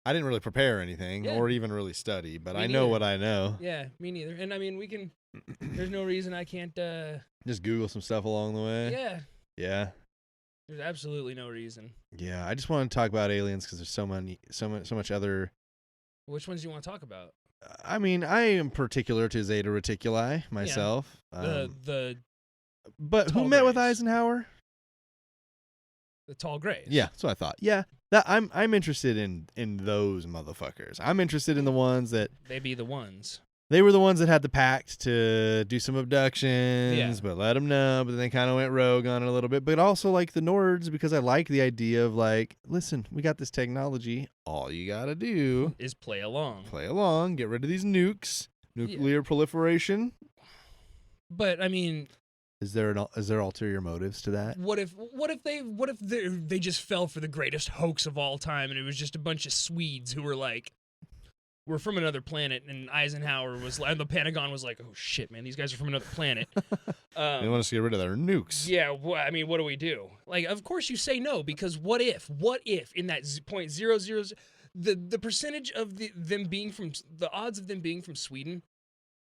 I didn't really prepare anything Yeah. or even really study, but Me I know neither. what I know. Yeah, me neither. And I mean, we can. There's no reason I can't. Just Google some stuff along the way. Yeah, Yeah. there's absolutely no reason. Yeah. I just want to talk about aliens because there's so much other. Which ones do you want to talk about? I mean, I am particular to Zeta Reticuli myself. The But who tall met with grays. Eisenhower? tall grays. Yeah, that's what I thought. Yeah, that I'm interested in those motherfuckers. I'm interested in the ones that They be the ones. they were the ones that had the pact to do some abductions, Yeah. but let them know. But then they kind of went rogue on it a little bit. But also like the Nords because I like the idea of like, listen, we got this technology. All you gotta do, Is play along. play along, get rid of these nukes, nuclear proliferation. But I mean, Is there ulterior motives to that? what if they just fell for the greatest hoax of all time, and it was just a bunch of Swedes who were like, we're from another planet, and Eisenhower was like, and the Pentagon was like, oh shit, man, these guys are from another planet. They want us to get rid of their nukes. Yeah, I mean, what do we do? Like, of course you say no, because what if in that .00, the percentage of them being from, the odds of them being from Sweden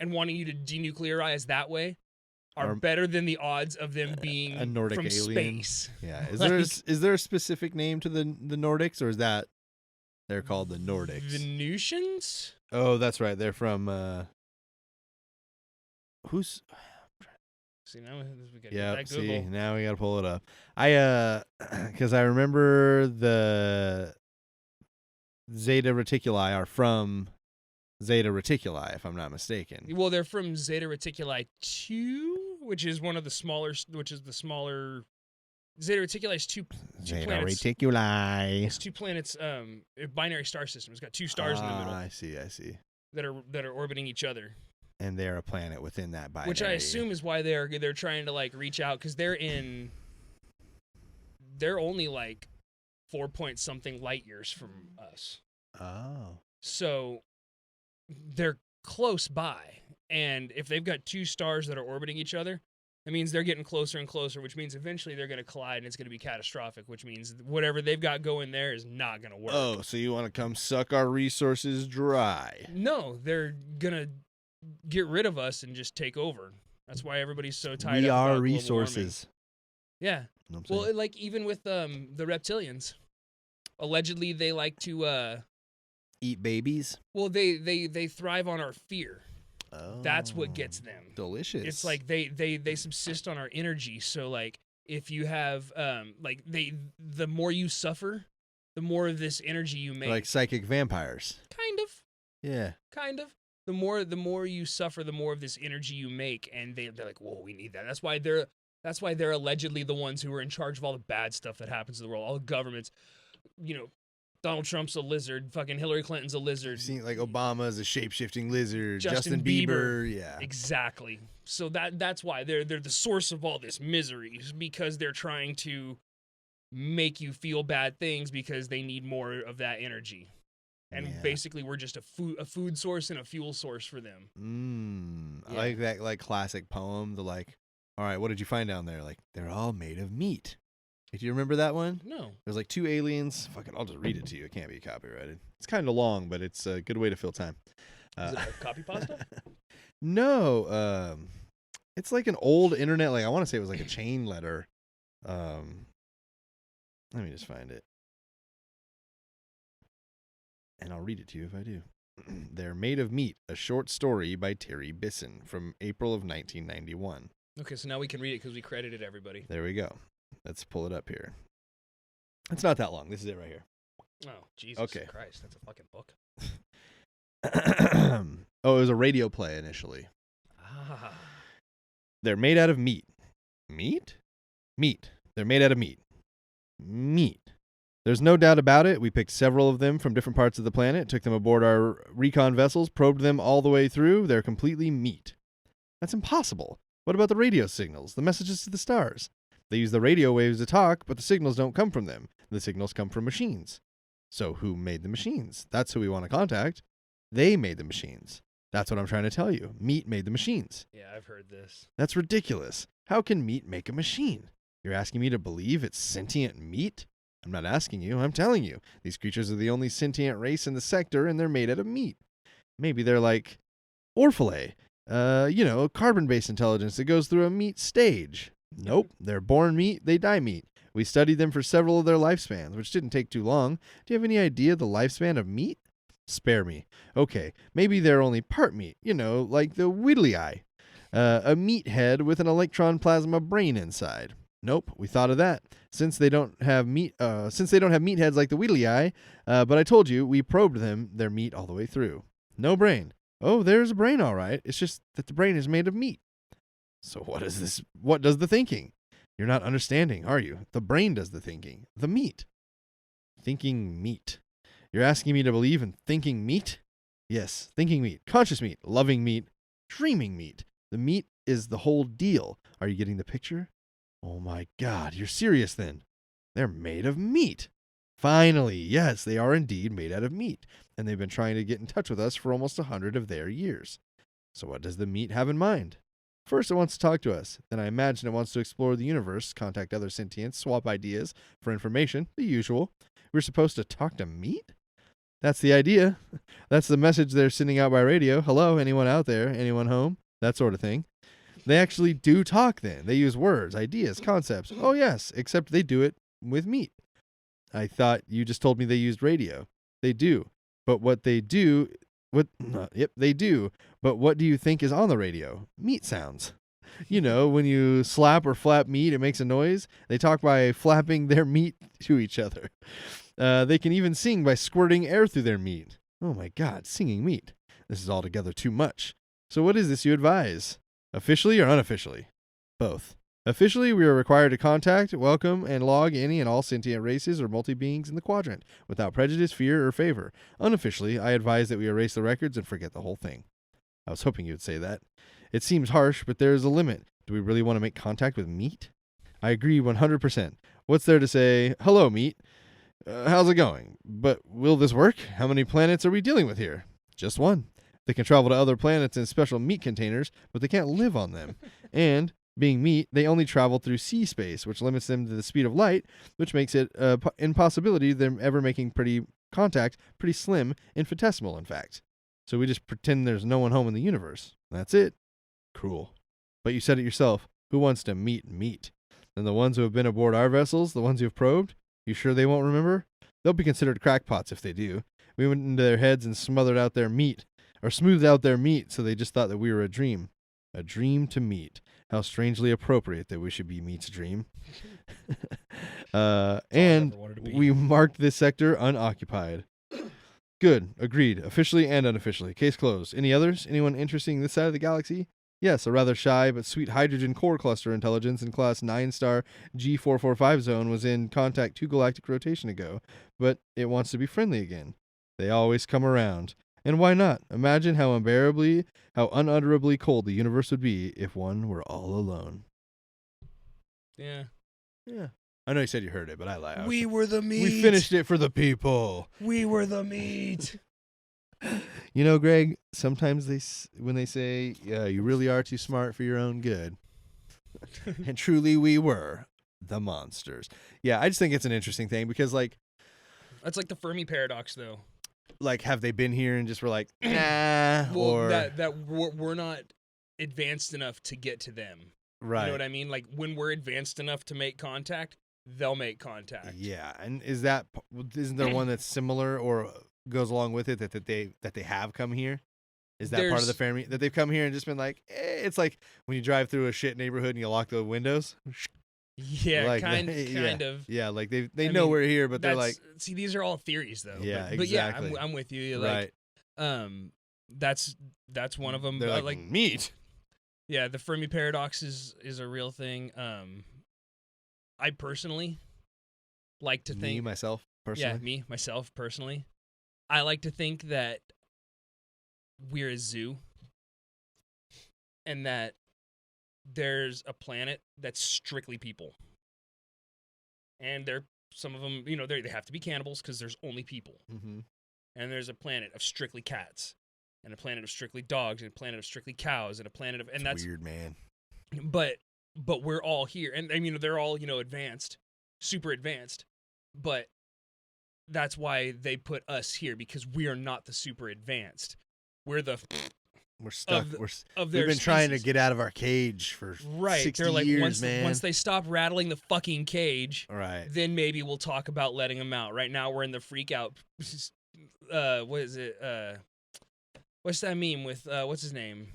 and wanting you to denuclearize that way are better than the odds of them being a Nordic from alien. space. Yeah. Is Like- there a specific name to the Nordics, or is that they're called the Nordics? Venusians? Oh, that's right. They're from who's See, now we got yeah, that see, Google. now we got to pull it up. I cuz I remember the Zeta Reticuli are from Zeta Reticuli if I'm not mistaken. Well, they're from Zeta Reticuli 2, which is one of the smaller, Zeta Reticuli is two Zeta planets. Reticuli. It's two planets, a binary star system. It's got two stars in the middle I see. that are orbiting each other. And they're a planet within that binary. Which I assume is why they're trying to like reach out, because they're only like 4 point something light years from us. Oh. So they're close by, and if they've got two stars that are orbiting each other, that means they're getting closer and closer, which means eventually they're going to collide and it's going to be catastrophic, which means whatever they've got going there is not going to work. Oh, so you want to come suck our resources dry? No, they're going to get rid of us and just take over. That's why everybody's so tied We up are about global resources. warming. Yeah. Know what I'm Well, saying? like even with the reptilians, allegedly they like to Eat babies. well they thrive on our fear. Oh, That's what gets them. delicious. It's like they subsist on our energy. So like if you have the more you suffer, the more of this energy you make. like psychic vampires. Kind of. Yeah. The more you suffer, the more of this energy you make, and they're like, whoa, we need that. That's why they're allegedly the ones who are in charge of all the bad stuff that happens in the world. All the governments, Donald Trump's a lizard, fucking Hillary Clinton's a lizard. You've seen like Obama's a shape-shifting lizard. Justin Bieber. Yeah. Exactly. So that's why they're the source of all this misery, because they're trying to make you feel bad things because they need more of that energy. And Yeah. basically we're just a food source and a fuel source for them. I Yeah. like that like classic poem. The like, all right, what did you find down there? Like, they're all made of meat. Do you remember that one? No. There's like two aliens. Fuck it, I'll just read it to you. It can't be copyrighted. It's kind of long, but it's a good way to fill time. Is it a copy pasta? No, it's like an old internet. Like I want to say it was like a chain letter. Let me just find it, and I'll read it to you if I do. They're Made of Meat, a short story by Terry Bisson from April of 1991. Okay, so now we can read it because we credited everybody. There we go. Let's pull it up here. It's not that long. This is it right here. Oh, Jesus Okay. Christ, that's a fucking book. Oh, it was a radio play initially. Ah. They're made out of meat. Meat? Meat. They're made out of meat. Meat. There's no doubt about it. We picked several of them from different parts of the planet, took them aboard our recon vessels, probed them all the way through. They're completely meat. That's impossible. What about the radio signals, the messages to the stars? They use the radio waves to talk, but the signals don't come from them. The signals come from machines. So who made the machines? That's who we want to contact. They made the machines. That's what I'm trying to tell you. Meat made the machines. Yeah, I've heard this. That's ridiculous. How can meat make a machine? You're asking me to believe it's sentient meat? I'm not asking you, I'm telling you. These creatures are the only sentient race in the sector, and they're made out of meat. Maybe they're like Orphalay, carbon-based intelligence that goes through a meat stage. Nope, they're born meat, they die meat. We studied them for several of their lifespans, which didn't take too long. Do you have any idea the lifespan of meat? Spare me. Okay, maybe they're only part meat, like the Whittlei, a meat head with an electron plasma brain inside. Nope, we thought of that. Since they don't have meat heads like the Whittlei, but I told you we probed their meat all the way through. No brain. Oh, there's a brain, all right. It's just that the brain is made of meat. So what is this? What does the thinking? You're not understanding, are you? The brain does the thinking. The meat. Thinking meat. You're asking me to believe in thinking meat? Yes, thinking meat, conscious meat, loving meat, dreaming meat. The meat is the whole deal. Are you getting the picture? Oh my God, you're serious then. They're made of meat. Finally, yes, they are indeed made out of meat, and they've been trying to get in touch with us for almost 100 of their years. So what does the meat have in mind? First, it wants to talk to us. Then I imagine it wants to explore the universe, contact other sentients, swap ideas for information, the usual. We're supposed to talk to meat? That's the idea. That's the message they're sending out by radio. Hello, anyone out there? Anyone home? That sort of thing. They actually do talk then. They use words, ideas, concepts. Oh, yes, except they do it with meat. I thought you just told me they used radio. They do. But they do. But what do you think is on the radio? Meat sounds. When you slap or flap meat, it makes a noise. They talk by flapping their meat to each other. They can even sing by squirting air through their meat. Oh my God, singing meat. This is altogether too much. So what is this you advise? Officially or unofficially? Both. Officially, we are required to contact, welcome, and log any and all sentient races or multi-beings in the quadrant, without prejudice, fear, or favor. Unofficially, I advise that we erase the records and forget the whole thing. I was hoping you would say that. It seems harsh, but there is a limit. Do we really want to make contact with meat? I agree 100%. What's there to say, hello, meat? How's it going? But will this work? How many planets are we dealing with here? Just one. They can travel to other planets in special meat containers, but they can't live on them. And being meat, they only travel through sea space, which limits them to the speed of light, which makes it impossibility of them ever making pretty slim, infinitesimal, in fact. So we just pretend there's no one home in the universe. That's it. Cruel. But you said it yourself. Who wants to meet meat? Then the ones who have been aboard our vessels, the ones who have probed? You sure they won't remember? They'll be considered crackpots if they do. We went into their heads and smoothed out their meat, so they just thought that we were a dream. A dream to meet. How strangely appropriate that we should be meat's dream. And we marked this sector unoccupied. Good. Agreed. Officially and unofficially. Case closed. Any others? Anyone interesting this side of the galaxy? Yes, a rather shy but sweet hydrogen core cluster intelligence in class 9-star G445 zone was in contact 2 galactic rotation ago, but it wants to be friendly again. They always come around. And why not? Imagine how unutterably cold the universe would be if one were all alone. Yeah. Yeah. I know you said you heard it, but I lied. We were the meat. We finished it for the people. We were the meat. Greg, sometimes when they say, you really are too smart for your own good. And truly we were the monsters. Yeah, I just think it's an interesting thing because, that's like the Fermi paradox, though. Have they been here and just were like, nah, well, or that we're not advanced enough to get to them. Right. You know what I mean? Like, when we're advanced enough to make contact, they'll make contact. Yeah, and isn't there one that's similar or goes along with it that they have come here? Is that part of the Fermi that they've come here and just been like, it's like when you drive through a shit neighborhood and you lock the windows? Yeah, kind of. Yeah, like they know we're here, but they're like, see, these are all theories though. Yeah, but exactly. yeah, I'm with you. Right. That's one of them. They're like meat. Yeah, the Fermi paradox is a real thing. I personally like to think myself personally. Yeah, myself personally. I like to think that we're a zoo, and that there's a planet that's strictly people. And some of them, they have to be cannibals because there's only people. Mm-hmm. And there's a planet of strictly cats, and a planet of strictly dogs, and a planet of strictly cows, and a planet of that's weird, man. But we're all here, and they're all advanced, super advanced, but that's why they put us here, because we are not the super advanced. We're the We're stuck. of, We've their been trying to species. get out of our cage for Right. 60 They're like, years, man. once they stop rattling the fucking cage, Right. then maybe we'll talk about letting them out. Right now, we're in the freak out. What is it? What's that meme with what's his name?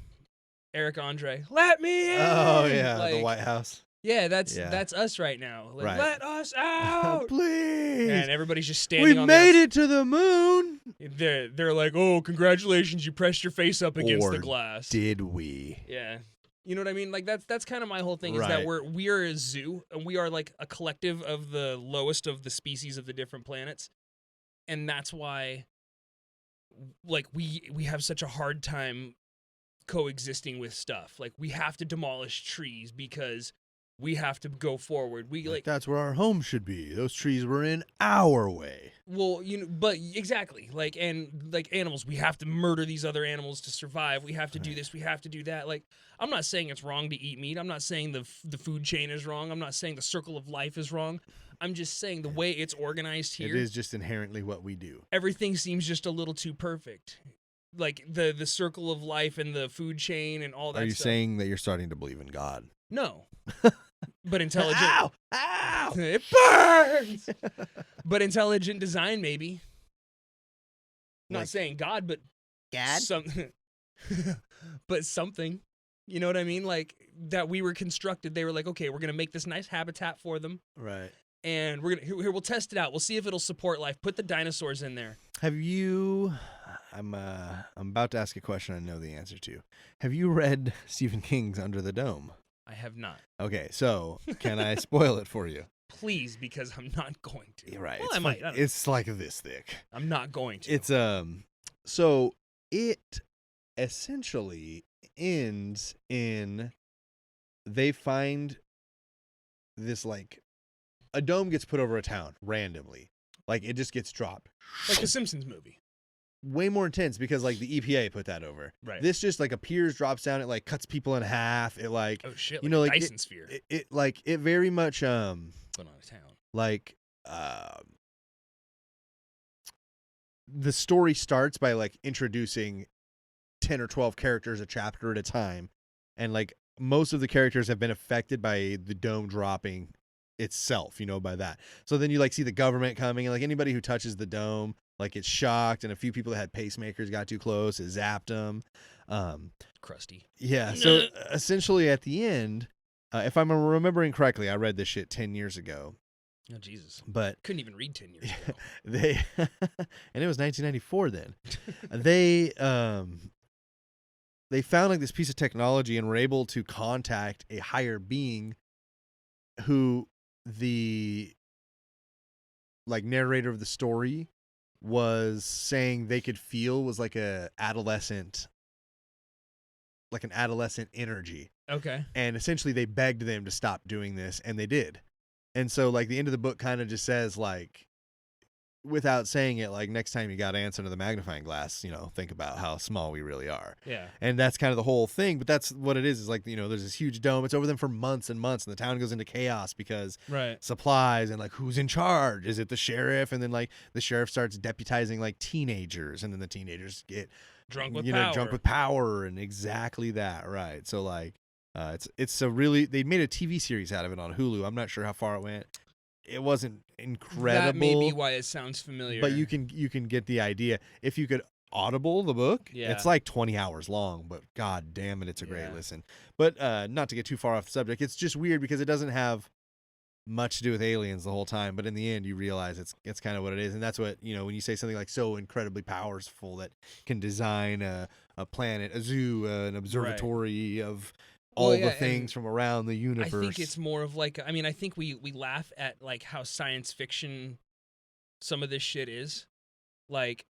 Eric Andre. Let me in. Oh yeah, the Like, White House. Yeah, that's us right now. Like, Right. let us out. Please. And everybody's just standing. We on made the it to the moon. They're like, oh, congratulations, you pressed your face up against the Or glass. Did we? Yeah. You know what I mean? Like that's kind of my whole thing, is Right. that we are a zoo, and we are like a collective of the lowest of the species of the different planets. And that's why like we have such a hard time coexisting with stuff. Like, we have to demolish trees because we have to go forward. We like that's where our home should be. Those trees were in our way. well, but exactly, like, and like animals, we have to murder these other animals to survive. We have to do this, we have to do that. Like, I'm not saying it's wrong to eat meat. I'm not saying the food chain is wrong. I'm not saying the circle of life is wrong. I'm just saying the way it's organized here, It is just inherently what we do. everything seems just a little too perfect. Like the circle of life and the food chain and all that Are you stuff. saying that you're starting to believe in God? No. But intelligent. Ow! Ow! It burns. But intelligent design, maybe. Not Like- saying God, but God? but something. You know what I mean? Like, that we were constructed. They were like, okay, we're gonna make this nice habitat for them, Right. and we're gonna here we'll test it out. We'll see if it'll support life. Put the dinosaurs in there. Have you? I'm about to ask a question I know the answer to. Have you read Stephen King's Under the Dome? I have not. Okay, so can I spoil it for you? Please, because I'm not going to. You're right. Well, it's I might. I don't know. It's like this thick. I'm not going to. It's so it essentially ends in they find this, like, a dome gets put over a town randomly. Like, it just gets dropped. like the Simpsons movie. Way more intense because, like, the EPA put that over. Right. This just, like, appears, drops down, it, like, cuts people in half. It, like, Oh shit! you Like know, a like, Dyson sphere. it very much Put on a town. like the story starts by, like, introducing 10 or 12 characters a chapter at a time, and, like, most of the characters have been affected by the dome dropping itself, you know, by that. So then you, like, see the government coming, and, like, anybody who touches the dome, like, gets shocked, and a few people that had pacemakers got too close, it zapped them. Crusty. Yeah, so essentially at the end, if I'm remembering correctly, I read this shit 10 years ago, Oh Jesus! but Couldn't even read 10 years ago. they and it was 1994 then. They found, like, this piece of technology and were able to contact a higher being who the, like, narrator of the story was saying they could feel was like an adolescent energy. Okay. And essentially they begged them to stop doing this, and they did. And so, like, the end of the book kind of just says, like, without saying it, like, next time you got ants under the magnifying glass, you know, think about how small we really are. Yeah. And that's kind of the whole thing. But that's what it is like, you know, there's this huge dome. It's over them for months and months, and the town goes into chaos because Right. supplies and, like, who's in charge? Is it the sheriff? And then, like, the sheriff starts deputizing, like, teenagers, and then the teenagers get Drunk with drunk power. with power, and exactly that, right? So, like, it's a really, they made a TV series out of it on Hulu. I'm not sure how far it went. It wasn't incredible. That may be why it sounds familiar. But you can get the idea. If you could audible the book, Yeah. it's like 20 hours long, but god damn it, it's a great Yeah. listen. But not to get too far off the subject, it's just weird because it doesn't have much to do with aliens the whole time, but in the end you realize it's kind of what it is. And that's what, you know, when you say something like so incredibly powerful that can design a planet, a zoo, an observatory of all Well, yeah, the things from around the universe. I think it's more of like, I mean, I think we laugh at like how science fiction some of this shit is. Like,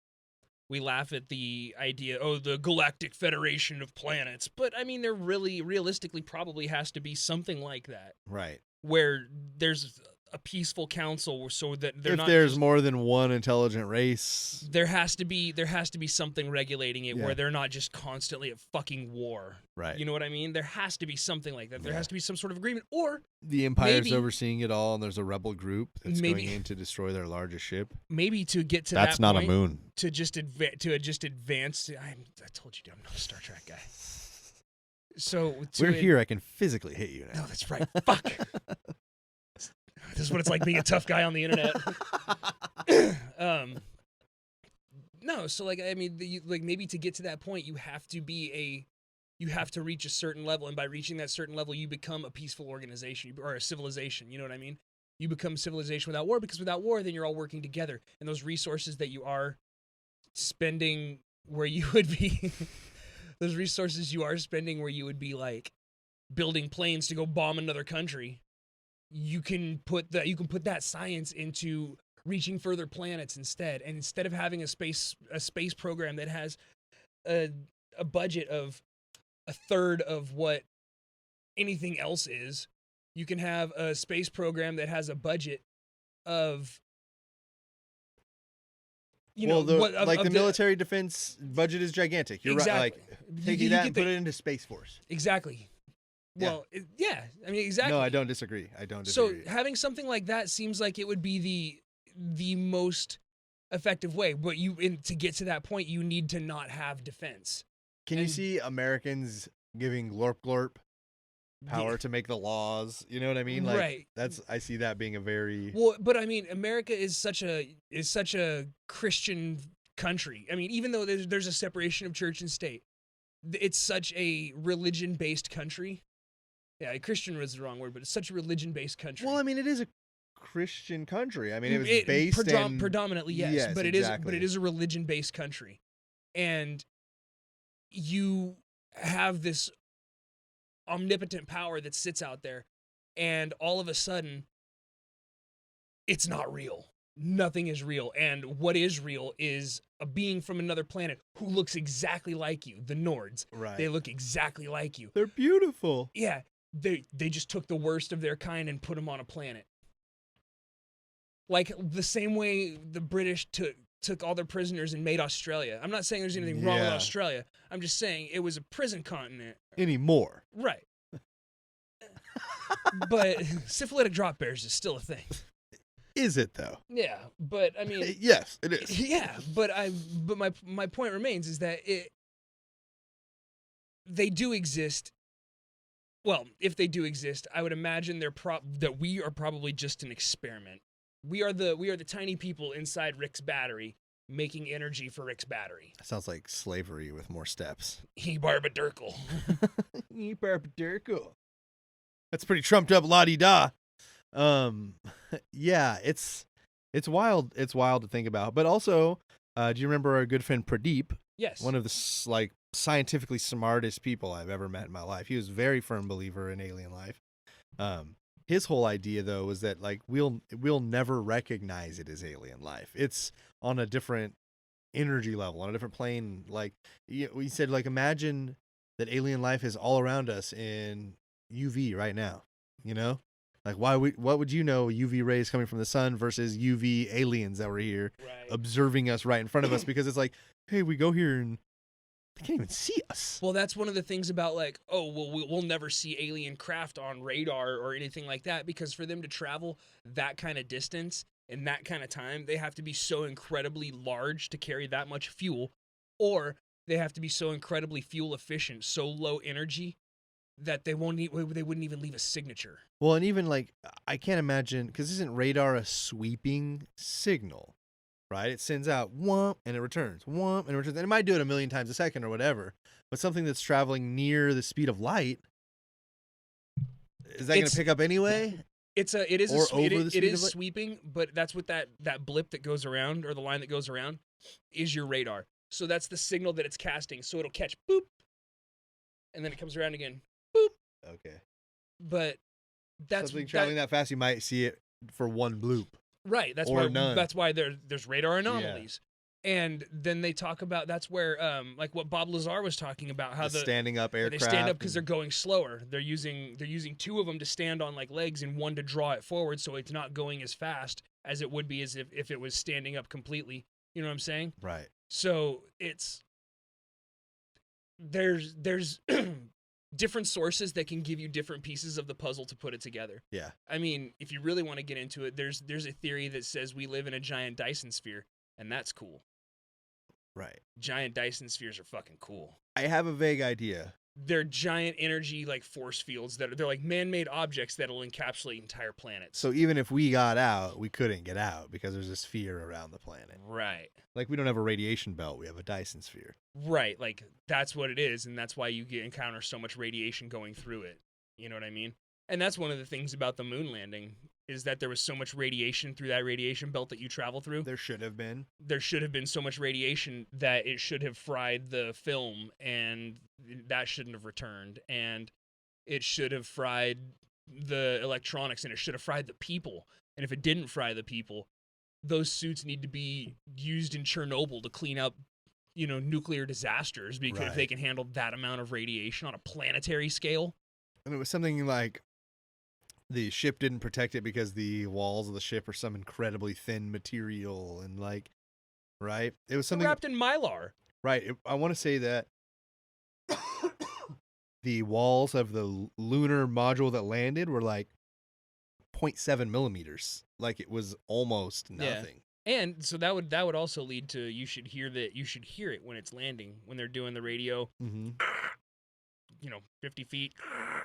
we laugh at the idea, oh, the Galactic Federation of Planets. But I mean, there really realistically probably has to be something like that, right. where there's a peaceful council so that they're If not there's just, more than one intelligent race, there has to be something regulating it Yeah. where they're not just constantly at fucking war. right? You know what I mean? There has to be something like that. There Yeah. has to be some sort of agreement, or The Empire's maybe- overseeing it all, and there's a rebel group that's Maybe- going in to destroy their largest ship. maybe to get to That's that not point, a moon. to just advance. I told you, I'm not a Star Trek guy. So We're here. I can physically hit you now. No, that's right. Fuck. This is what it's like being a tough guy on the internet. No, so like I mean, like maybe to get to that point, you have to reach a certain level, and by reaching that certain level, you become a peaceful organization or a civilization. You know what I mean? You become civilization without war, because without war, then you're all working together, and those resources that you are spending where you would be, those resources you are spending where you would be like building planes to go bomb another country, you can put that science into reaching further planets instead. And instead of having a space program that has a budget of a third of what anything else is, you can have a space program that has a budget of the military defense budget is gigantic. You're exactly. right. Like taking that and put it into Space Force. Exactly. Yeah. Well, I mean, exactly. No, I don't disagree. So having something like that seems like it would be the most effective way. But to get to that point, you need to not have defense. Can you see Americans giving glorp glorp power to make the laws? You know what I mean? Like, right. I see that being a very Well, but I mean, America is such a Christian country. I mean, even though there's a separation of church and state, it's such a religion-based country. Yeah, Christian was the wrong word, but it's such a religion-based country. Well, I mean, it is a Christian country. I mean, it was based in predominantly, yes, but exactly. it is a religion-based country, and you have this omnipotent power that sits out there, and all of a sudden, it's not real. Nothing is real, and what is real is a being from another planet who looks exactly like you, the Nords. Right. They look exactly like you. They're beautiful. Yeah, they just took the worst of their kind and put them on a planet. Like the same way the British took all their prisoners and made Australia. I'm not saying there's anything wrong with Australia. I'm just saying it was a prison continent. Anymore. Right. But syphilitic drop bears is still a thing. Is it though? Yeah, but I mean, yes, it is. yeah, but my point remains is that they do exist. Well, if they do exist, I would imagine that we are probably just an experiment. We are the tiny people inside Rick's battery making energy for Rick's battery. Sounds like slavery with more steps. Barbadurkle. Barbadurkle. That's pretty trumped up la-di-da. Yeah, it's wild. It's wild to think about. But also, do you remember our good friend Pradeep? Yes. One of the scientifically smartest people I've ever met in my life. He was a very firm believer in alien life. His whole idea though was that like we'll never recognize it as alien life. It's on a different energy level, on a different plane. Like we said, like imagine that alien life is all around us in UV right now. You know, like what would you know UV rays coming from the sun versus UV aliens that were here observing us right in front of us? Because it's like, hey, we go here and they can't even see us. Well, that's one of the things about like, oh, well, we'll never see alien craft on radar or anything like that, because for them to travel that kind of distance in that kind of time, they have to be so incredibly large to carry that much fuel, or they have to be so incredibly fuel efficient, so low energy that they wouldn't even leave a signature. Well, and even like I can't imagine, because isn't radar a sweeping signal? Right? It sends out whomp and it returns, whomp and it returns. And it might do it a million times a second or whatever. But something that's traveling near the speed of light, is that going to pick up anyway? It is of sweeping, but that's what that blip that goes around, or the line that goes around, is your radar. So that's the signal that it's casting. So it'll catch boop, and then it comes around again, boop. Okay. But that's something traveling that fast, you might see it for one bloop. Right. That's or why none. That's why there's radar anomalies. And then they talk about that's where like what Bob Lazar was talking about, how The standing up they aircraft. stand up because they're and- going slower. They're using 2 of them to stand on like legs and 1 to draw it forward, so it's not going as fast as it would be as if it was standing up completely. You know what I'm saying? Right. So there's different sources that can give you different pieces of the puzzle to put it together. Yeah. I mean, if you really want to get into it, there's a theory that says we live in a giant Dyson sphere, and that's cool. Right. Giant Dyson spheres are fucking cool. I have a vague idea. They're giant energy like force fields they're like man-made objects that'll encapsulate entire planets. So even if we got out, we couldn't get out because there's a sphere around the planet. Right. Like we don't have a radiation belt, we have a Dyson sphere. Right. Like that's what it is, and that's why you encounter so much radiation going through it. You know what I mean? And that's one of the things about the moon landing is that there was so much radiation through that radiation belt that you travel through. There should have been. There should have been so much radiation that it should have fried the film, and that shouldn't have returned, and it should have fried the electronics, and it should have fried the people. And if it didn't fry the people, those suits need to be used in Chernobyl to clean up, nuclear disasters, because if Right. they can handle that amount of radiation on a planetary scale. And it was something like the ship didn't protect it because the walls of the ship are some incredibly thin material and like, right? It was something Wrapped in Mylar. right. I want to say that the walls of the lunar module that landed were like 0.7 millimeters. Like it was almost Yeah. nothing. And so that would also lead to you should hear it when it's landing, when they're doing the radio, Mm-hmm. 50 feet.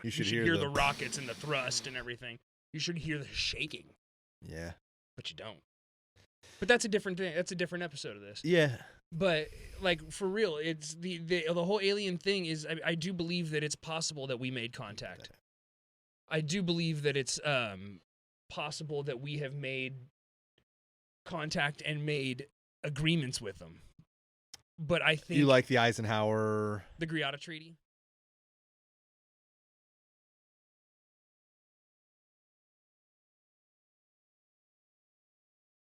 You should hear hear the rockets and the thrust and everything. You should hear the shaking, Yeah. but you don't. But that's a different thing. That's a different episode of this. Yeah. But like for real, it's the whole alien thing is I do believe that it's possible that we made contact. I do believe that it's possible that we have made contact and made agreements with them. But I think You like the Eisenhower? the Greada Treaty.